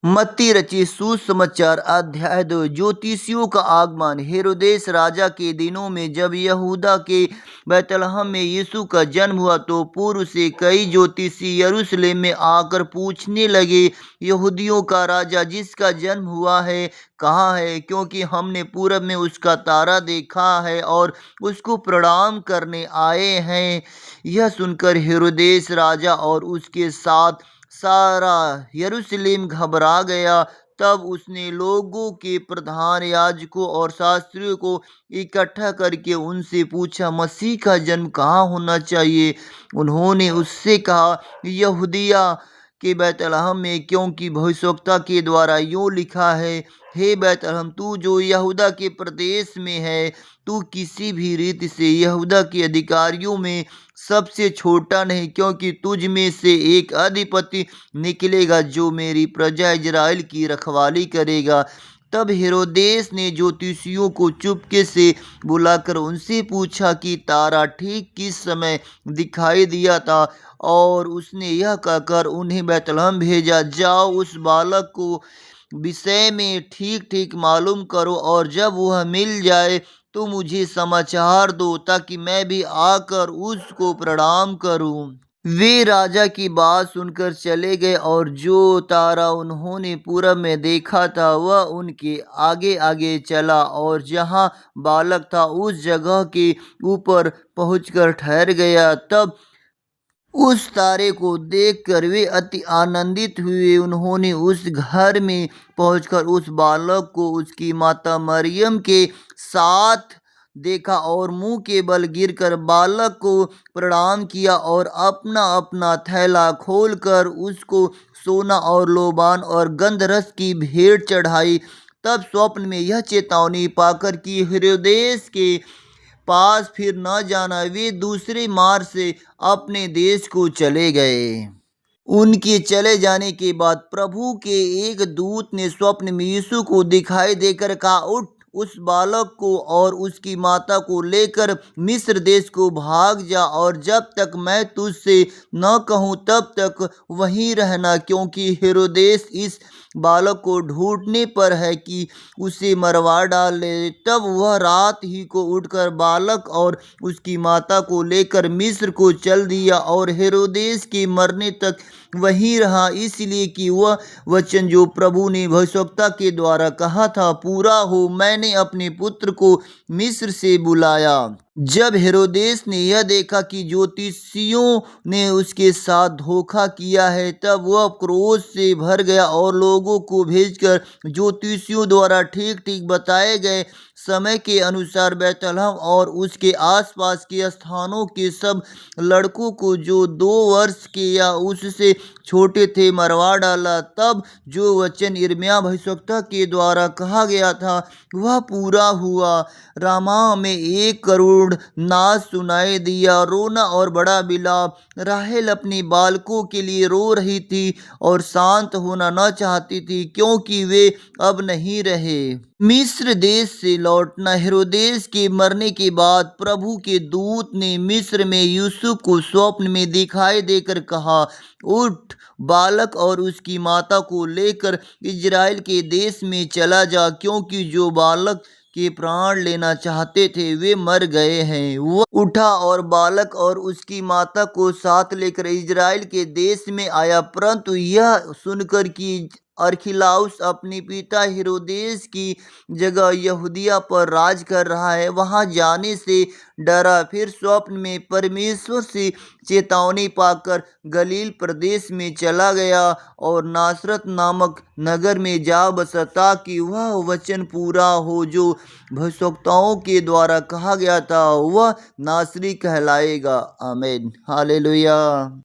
मत्ती रची सुसमाचार अध्याय 2। ज्योतिषियों का आगमन। हेरोदेस राजा के दिनों में जब यहूदा के बैतलहम में यीशु का जन्म हुआ तो पूर्व से कई ज्योतिषी यरूशलेम में आकर पूछने लगे, यहूदियों का राजा जिसका जन्म हुआ है कहाँ है? क्योंकि हमने पूरब में उसका तारा देखा है और उसको प्रणाम करने आए हैं। यह सुनकर हेरोदेस राजा और उसके साथ सारा यरूशलेम घबरा गया। तब उसने लोगों के प्रधान याजकों और शास्त्रियों को इकट्ठा करके उनसे पूछा, मसीह का जन्म कहाँ होना चाहिए? उन्होंने उससे कहा, यहूदिया के बैतलहम में, क्योंकि भविष्यवक्ता के द्वारा यूँ लिखा है, हे बैतलहम, तू जो यहूदा के प्रदेश में है, तू किसी भी रीति से यहूदा के अधिकारियों में सबसे छोटा नहीं, क्योंकि तुझ में से एक अधिपति निकलेगा जो मेरी प्रजा इजराइल की रखवाली करेगा। तब हेरोदेस ने ज्योतिषियों को चुपके से बुलाकर उनसे पूछा कि तारा ठीक किस समय दिखाई दिया था, और उसने यह कहकर उन्हें बैतलहम भेजा, जाओ उस बालक को विषय में ठीक ठीक मालूम करो, और जब वह मिल जाए तो मुझे समाचार दो, ताकि मैं भी आकर उसको प्रणाम करूं। वे राजा की बात सुनकर चले गए, और जो तारा उन्होंने पूरब में देखा था वह उनके आगे आगे चला, और जहाँ बालक था उस जगह के ऊपर पहुंचकर ठहर गया। तब उस तारे को देखकर वे अति आनंदित हुए। उन्होंने उस घर में पहुंचकर उस बालक को उसकी माता मरियम के साथ देखा और मुंह के बल गिरकर बालक को प्रणाम किया, और अपना अपना थैला खोलकर उसको सोना और लोबान और गंधरस की भेंट चढ़ाई। तब स्वप्न में यह चेतावनी पाकर कि हेरोदेस के पास फिर न जाना, वे दूसरे मार्ग से अपने देश को चले गए। उनके चले जाने के बाद प्रभु के एक दूत ने स्वप्न में यीशु को दिखाई देकर कहा, उठ, उस बालक को और उसकी माता को लेकर मिस्र देश को भाग जा, और जब तक मैं तुझसे न कहूँ तब तक वहीं रहना, क्योंकि हेरोदेस इस बालक को ढूंढने पर है कि उसे मरवा डाले। तब वह रात ही को उठकर बालक और उसकी माता को लेकर मिस्र को चल दिया, और हेरोदेस के मरने तक वहीं रहा, इसलिए कि वह वचन जो प्रभु ने भविष्यवक्ता के द्वारा कहा था पूरा हो, मैंने अपने पुत्र को मिस्र से बुलाया। जब हेरोदेस ने यह देखा कि ज्योतिषियों ने उसके साथ धोखा किया है, तब वह क्रोध से भर गया और लोगों को भेजकर ज्योतिषियों द्वारा ठीक ठीक बताए गए समय के अनुसार बैतलहम और उसके आसपास के स्थानों के सब लड़कों को जो 2 वर्ष के या उससे छोटे थे मरवा डाला। तब जो वचन यिर्मयाह भविष्यवक्ता के द्वारा कहा गया था वह पूरा हुआ, रामा में 1 करुण नाद सुनाई दिया, रोना और बड़ा विलाप। राहेल अपने बालकों के लिए रो रही थी और शांत होना न चाहती थी, क्योंकि वे अब नहीं रहे। मिस्र देश से लौटना। हेरोदेस के मरने के बाद प्रभु के दूत ने मिस्र में यूसुफ को स्वप्न में दिखाई देकर कहा, उठ, बालक और उसकी माता को लेकर इजराइल के देश में चला जा, क्योंकि जो बालक के प्राण लेना चाहते थे वे मर गए हैं। वह उठा और बालक और उसकी माता को साथ लेकर इजराइल के देश में आया, परंतु यह सुनकर कि अरखिलाउस अपने पिता हेरोदेस की जगह यहूदिया पर राज कर रहा है, वहां जाने से डरा। फिर स्वप्न में परमेश्वर से चेतावनी पाकर गलील प्रदेश में चला गया और नासरत नामक नगर में जा बसा, ताकि वह वचन पूरा हो जो भविष्यवक्ताओं के द्वारा कहा गया था, वह नासरी कहलाएगा। आमीन। हालेलुया।